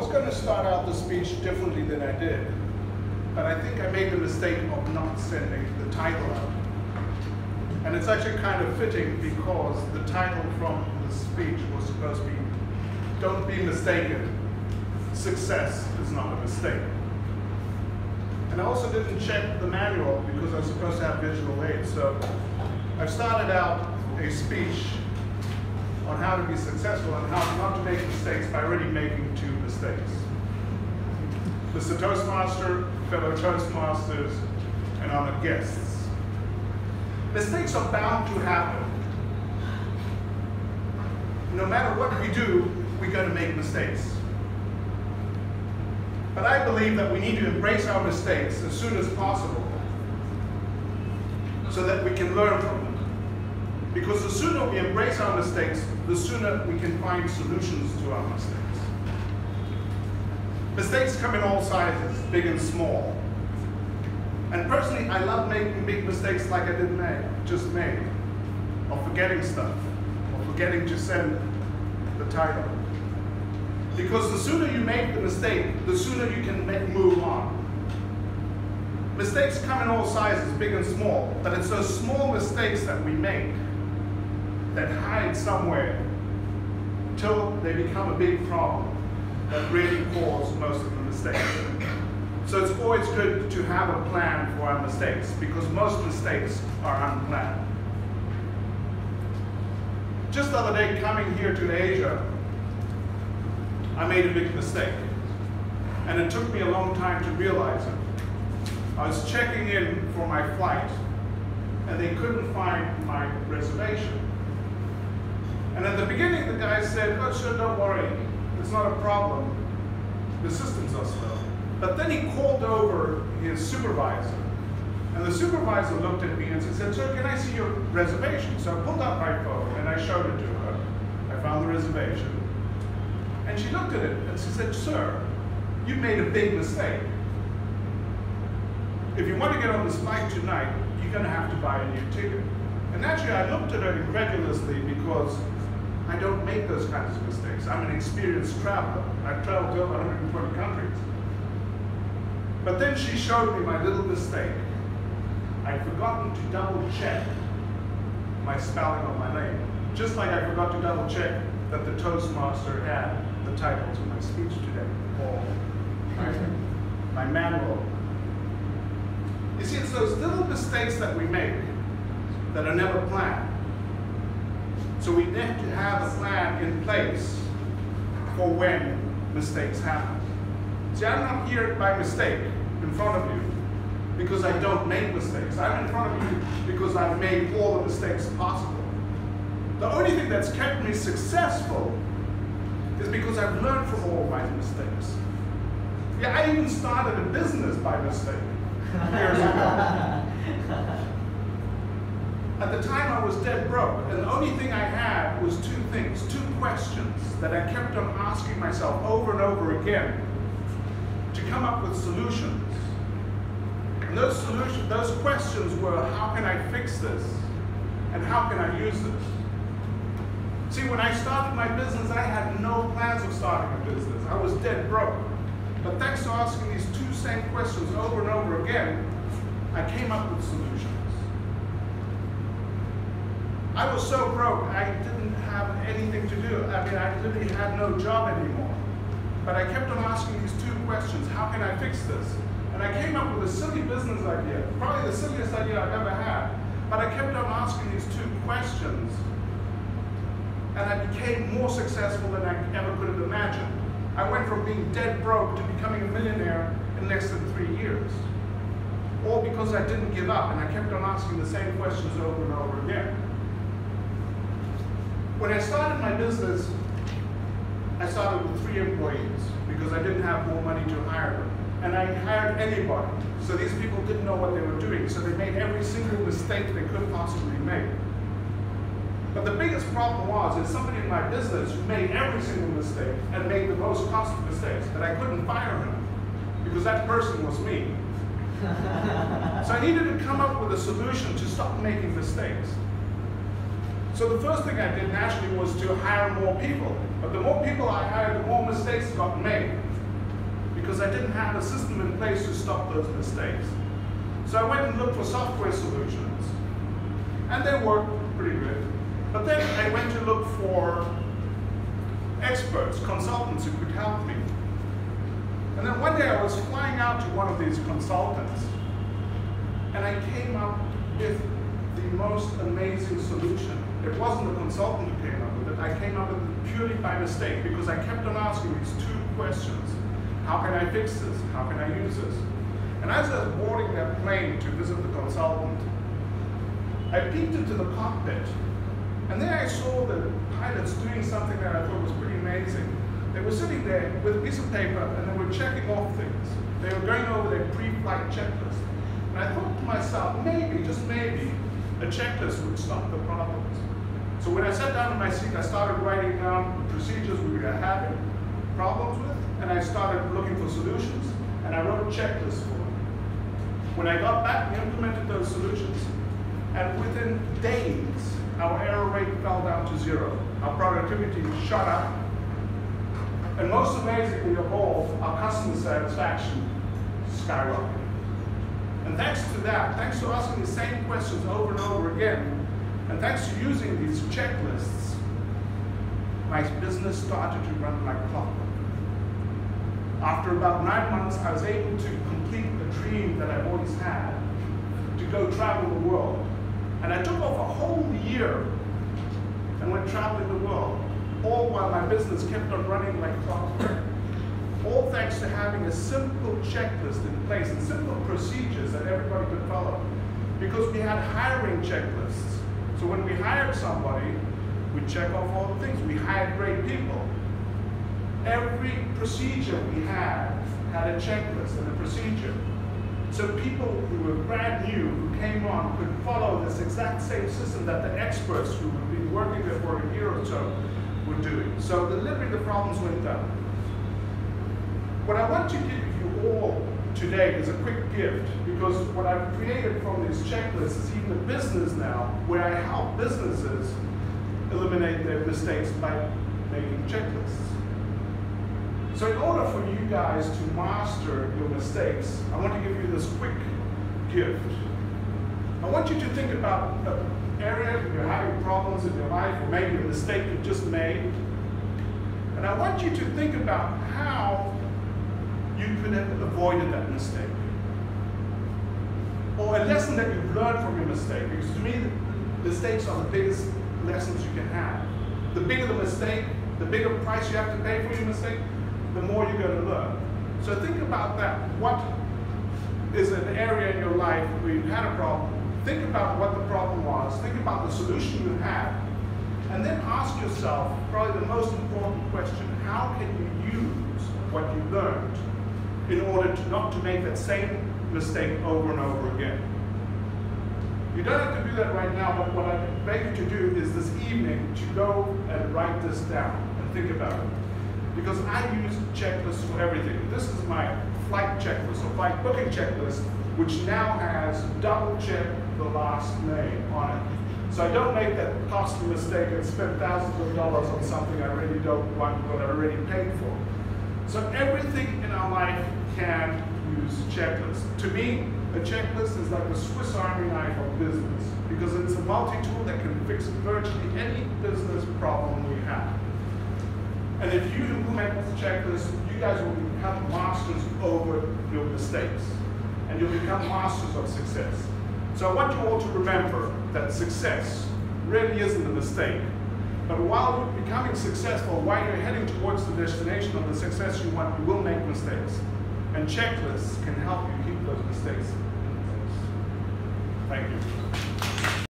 was going to start out the speech differently than I did, but I think I made the mistake of not sending the title out. And it's actually kind of fitting because the title from the speech was supposed to be, "Don't be mistaken, success is not a mistake." And I also didn't check the manual because I was supposed to have visual aids. So I've started out a speech on how to be successful and how not to make mistakes by already making 2 mistakes. Mr. Toastmaster, fellow Toastmasters, and honored guests. Mistakes are bound to happen. No matter what we do, we're going to make mistakes. But I believe that we need to embrace our mistakes as soon as possible so that we can learn from them. Because the sooner we embrace our mistakes, the sooner we can find solutions to our mistakes. Mistakes come in all sizes, big and small. And personally, I love making big mistakes like I just made, or forgetting stuff, or forgetting to send the title. Because the sooner you make the mistake, the sooner you can move on. Mistakes come in all sizes, big and small, but it's those small mistakes that we make that hide somewhere till they become a big problem that really cause most of the mistakes. So it's always good to have a plan for our mistakes because most mistakes are unplanned. Just the other day, coming here to Asia, I made a big mistake. And it took me a long time to realize it. I was checking in for my flight, and they couldn't find my reservation. And at the beginning, the guy said, "Oh, sure, don't worry. It's not a problem. The systems are slow." But then he called over his supervisor. And the supervisor looked at me and said, "Sir, can I see your reservation?" So I pulled out my phone and I showed it to her. I found the reservation. And she looked at it and she said, "Sir, you made a big mistake. If you want to get on this flight tonight, you're going to have to buy a new ticket." And actually, I looked at her incredulously because I don't make those kinds of mistakes. I'm an experienced traveler. I've traveled to over 120 countries. But then she showed me my little mistake. I'd forgotten to double check my spelling of my name. Just like I forgot to double check that the Toastmaster had the title to my speech today, or my manual. You see, it's those little mistakes that we make that are never planned. So we need to have a plan in place for when mistakes happen. See, I'm not here by mistake in front of you because I don't make mistakes. I'm in front of you because I've made all the mistakes possible. The only thing that's kept me successful is because I've learned from all my mistakes. Yeah, I even started a business by mistake years ago. At the time, I was dead broke, and the only thing I had was 2 things, 2 questions that I kept on asking myself over and over again to come up with solutions. And those questions were, how can I fix this? And how can I use this? See, when I started my business, I had no plans of starting a business. I was dead broke. But thanks to asking these 2 same questions over and over again, I came up with solutions. I was so broke, I didn't have anything to do. I mean, I literally had no job anymore. But I kept on asking these 2 questions. How can I fix this? And I came up with a silly business idea, probably the silliest idea I've ever had. But I kept on asking these 2 questions, and I became more successful than I ever could have imagined. I went from being dead broke to becoming a millionaire in less than 3 years. All because I didn't give up, and I kept on asking the same questions over and over again. When I started my business, I started with 3 employees because I didn't have more money to hire them. And I hired anybody. So these people didn't know what they were doing. So they made every single mistake they could possibly make. But the biggest problem was that somebody in my business who made every single mistake and made the most costly mistakes, that I couldn't fire him because that person was me. So I needed to come up with a solution to stop making mistakes. So the first thing I did naturally was to hire more people. But the more people I hired, the more mistakes got made. because I didn't have a system in place to stop those mistakes. So I went and looked for software solutions, and they worked pretty good. But then I went to look for experts, consultants who could help me. And then one day I was flying out to one of these consultants, and I came up with the most amazing solution. It wasn't the consultant who came up with it. I came up with it purely by mistake, because I kept on asking these two questions. How can I fix this? How can I use this? And as I was boarding that plane to visit the consultant, I peeked into the cockpit, and then I saw the pilots doing something that I thought was pretty amazing. They were sitting there with a piece of paper, and they were checking off things. They were going over their pre-flight checklist. And I thought to myself, maybe, just maybe, a checklist would stop the problems. So when I sat down in my seat, I started writing down the procedures we were having problems with, and I started looking for solutions, and I wrote checklists for them. When I got back, we implemented those solutions, and within days, our error rate fell down to 0. Our productivity shot up, and most amazingly of all, our customer satisfaction skyrocketed. And thanks to that, thanks to asking the same questions over and over again, and thanks to using these checklists, my business started to run like clockwork. After about 9 months, I was able to complete the dream that I've always had, to go travel the world. And I took off a whole year and went traveling the world, all while my business kept on running like clockwork. All thanks to having a simple checklist in place and simple procedures that everybody could follow. Because we had hiring checklists. So when we hired somebody, we'd check off all the things. We hired great people. Every procedure we had a checklist and a procedure. So people who were brand new, who came on, could follow this exact same system that the experts who had been working there for a year or so were doing. So literally the problems went down. What I want to give you all today is a quick gift, because what I've created from these checklists is even a business now where I help businesses eliminate their mistakes by making checklists. So in order for you guys to master your mistakes, I want to give you this quick gift. I want you to think about an area where you're having problems in your life, or maybe a mistake you just made. And I want you to think about how you could have avoided that mistake. Or a lesson that you've learned from your mistake. Because to me, mistakes are the biggest lessons you can have. The bigger the mistake, the bigger price you have to pay for your mistake, the more you're going to learn. So think about that. What is an area in your life where you've had a problem? Think about what the problem was. Think about the solution you have. And then ask yourself, probably the most important question, how can you use what you learned in order to not to make that same mistake over and over again? You don't have to do that right now, but what I beg you to do is this evening to go and write this down and think about it. Because I use checklists for everything. This is my flight checklist, or flight booking checklist, which now has double check the last name on it. So I don't make that costly mistake and spend thousands of dollars on something I really don't want, what I already paid for. So everything in our life can use checklists. To me, a checklist is like a Swiss Army knife of business, because it's a multi-tool that can fix virtually any business problem we have. And if you implement the checklist, you guys will become masters over your mistakes, and you'll become masters of success. So I want you all to remember that success really isn't a mistake. But while you're becoming successful, while you're heading towards the destination of the success you want, you will make mistakes. And checklists can help you keep those mistakes in place. Thank you.